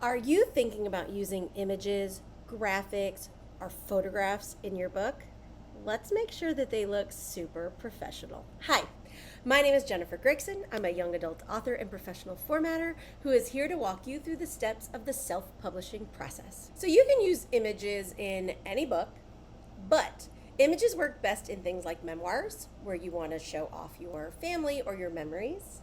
Are you thinking about using images, graphics, or photographs in your book? Let's make sure that they look super professional. Hi, my name is Jennifer Gregson. I'm a young adult author and professional formatter who is here to walk you through the steps of the self-publishing process. So you can use images in any book, but images work best in things like memoirs, where you want to show off your family or your memories.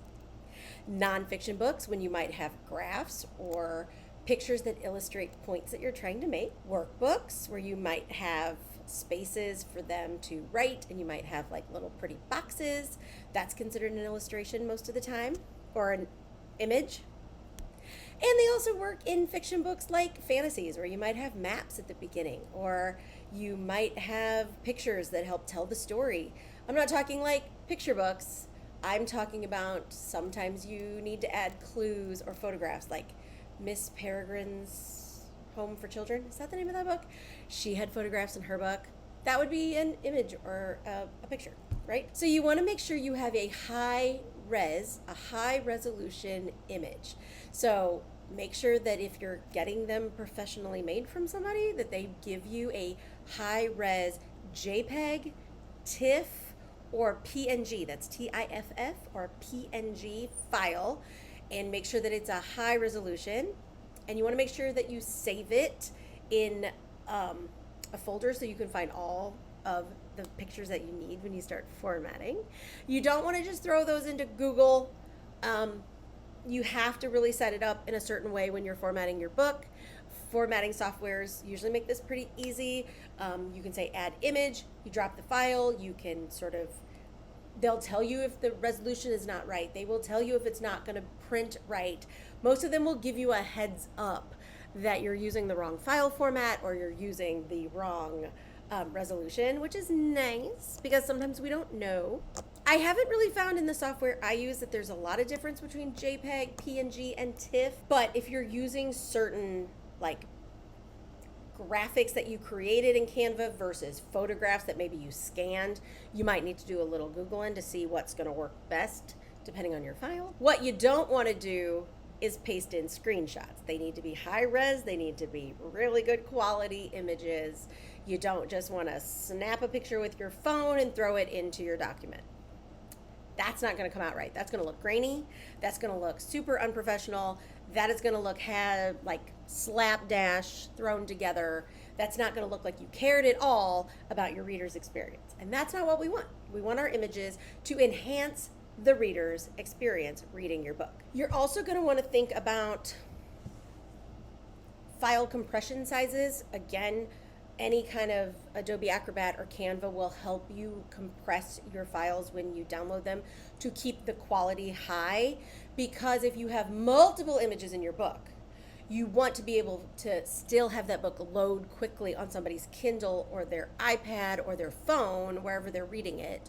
Nonfiction books, when you might have graphs or pictures that illustrate points that you're trying to make. Workbooks, where you might have spaces for them to write and you might have like little pretty boxes. That's considered an illustration most of the time, or an image. And they also work in fiction books like fantasies, where you might have maps at the beginning, or you might have pictures that help tell the story. I'm not talking like picture books. I'm talking about sometimes you need to add clues or photographs, like Miss Peregrine's Home for Children. Is that the name of that book? She had photographs in her book. That would be an image or a picture, right? So you want to make sure you have a high resolution image. So make sure that if you're getting them professionally made from somebody, that they give you a high res JPEG, TIFF, or PNG, that's TIFF, or PNG file, and make sure that it's a high resolution. And you want to make sure that you save it in a folder so you can find all of the pictures that you need when you start formatting. You don't want to just throw those into Google. You have to really set it up in a certain way when you're formatting your book. Formatting softwares usually make this pretty easy. You can say add image, you drop the file, you can they'll tell you if the resolution is not right. They will tell you if it's not going to print right. Most of them will give you a heads up that you're using the wrong file format or you're using the wrong resolution, which is nice because sometimes we don't know. I haven't really found in the software I use that there's a lot of difference between JPEG, PNG, and TIFF, but if you're using certain like graphics that you created in Canva versus photographs that maybe you scanned, you might need to do a little Googling to see what's going to work best depending on your file. What you don't want to do is paste in screenshots. They need to be high res, they need to be really good quality images. You don't just want to snap a picture with your phone and throw it into your document. That's not going to come out right. That's going to look grainy. That's going to look super unprofessional. That is going to look like slapdash thrown together. That's not going to look like you cared at all about your reader's experience. And that's not what we want. We want our images to enhance the reader's experience reading your book. You're also going to want to think about file compression sizes. Again, any kind of Adobe Acrobat or Canva will help you compress your files when you download them to keep the quality high, because if you have multiple images in your book, you want to be able to still have that book load quickly on somebody's Kindle or their iPad or their phone, wherever they're reading it.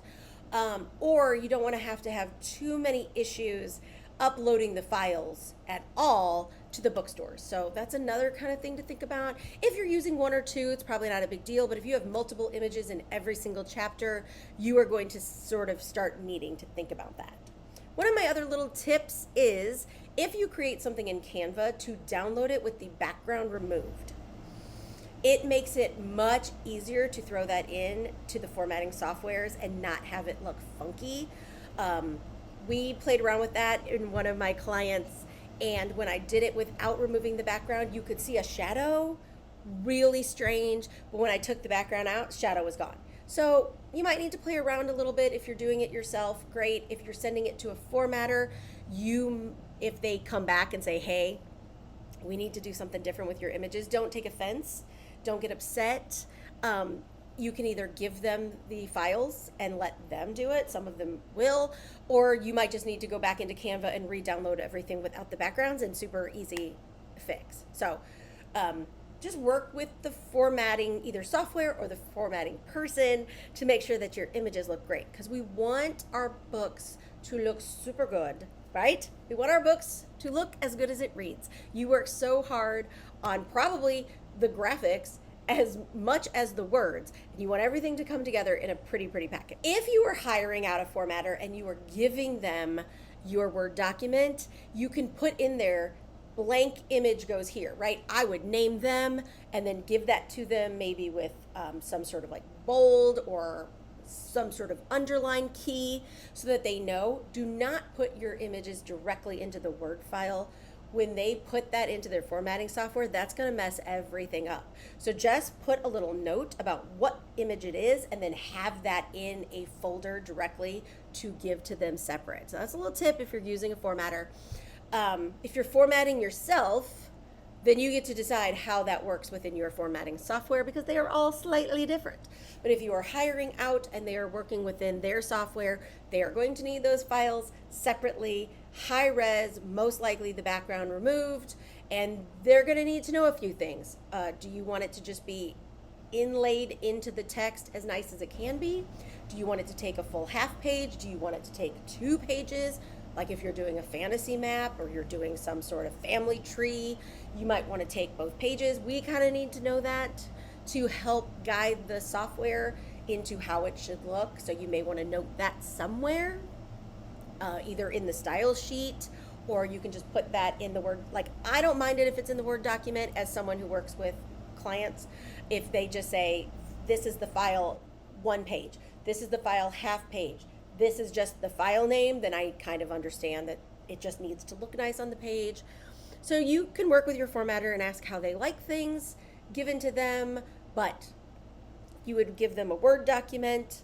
Or you don't want to have too many issues uploading the files at all to the bookstores. So that's another kind of thing to think about. If you're using one or two, it's probably not a big deal, but if you have multiple images in every single chapter, you are going to sort of start needing to think about that. One of my other little tips is, if you create something in Canva, to download it with the background removed. It makes it much easier to throw that in to the formatting softwares and not have it look funky. We played around with that in one of my clients, and when I did it without removing the background, you could see a shadow, really strange, but when I took the background out, shadow was gone. So you might need to play around a little bit. If you're doing it yourself, great. If you're sending it to a formatter, if they come back and say, hey, we need to do something different with your images, don't take offense, don't get upset. You can either give them the files and let them do it. Some of them will, or you might just need to go back into Canva and re-download everything without the backgrounds, and super easy fix. So just work with the formatting, either software or the formatting person, to make sure that your images look great, because we want our books to look super good, right? We want our books to look as good as it reads. You work so hard on probably the graphics as much as the words, and you want everything to come together in a pretty packet. If you are hiring out a formatter and you are giving them your Word document, you can put in there blank image goes here, right? I would name them and then give that to them maybe with some sort of like bold or some sort of underline key so that they know. Do not put your images directly into the Word file. When they put that into their formatting software, that's going to mess everything up. So just put a little note about what image it is and then have that in a folder directly to give to them separate. So that's a little tip if you're using a formatter. If you're formatting yourself, then you get to decide how that works within your formatting software because they are all slightly different. But if you are hiring out and they are working within their software, they are going to need those files separately, high res, most likely the background removed, and they're going to need to know a few things. Do you want it to just be inlaid into the text as nice as it can be? Do you want it to take a full half page? Do you want it to take 2 pages? Like if you're doing a fantasy map or you're doing some sort of family tree, you might want to take both pages. We kind of need to know that to help guide the software into how it should look. So you may want to note that somewhere, either in the style sheet, or you can just put that in the Word. Like, I don't mind it if it's in the Word document as someone who works with clients. If they just say, this is the file 1 page, this is the file half page, this is just the file name, then I kind of understand that it just needs to look nice on the page. So you can work with your formatter and ask how they like things given to them, but you would give them a Word document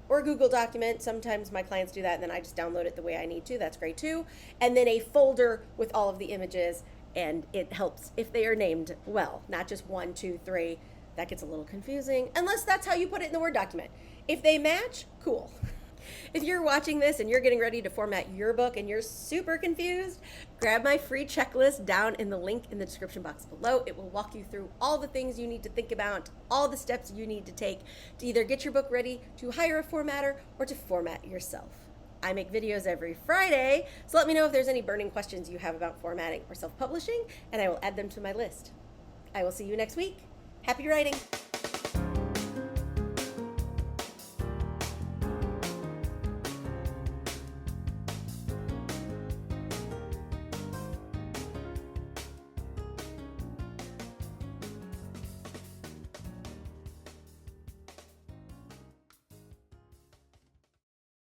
or a Google document. Sometimes my clients do that and then I just download it the way I need to. That's great too. And then a folder with all of the images, and it helps if they are named well, not just 1, 2, 3. That gets a little confusing unless that's how you put it in the Word document. If they match, cool. If you're watching this and you're getting ready to format your book and you're super confused, grab my free checklist down in the link in the description box below. It will walk you through all the things you need to think about, all the steps you need to take to either get your book ready to hire a formatter or to format yourself. I make videos every Friday, so let me know if there's any burning questions you have about formatting or self-publishing, and I will add them to my list. I will see you next week. Happy writing!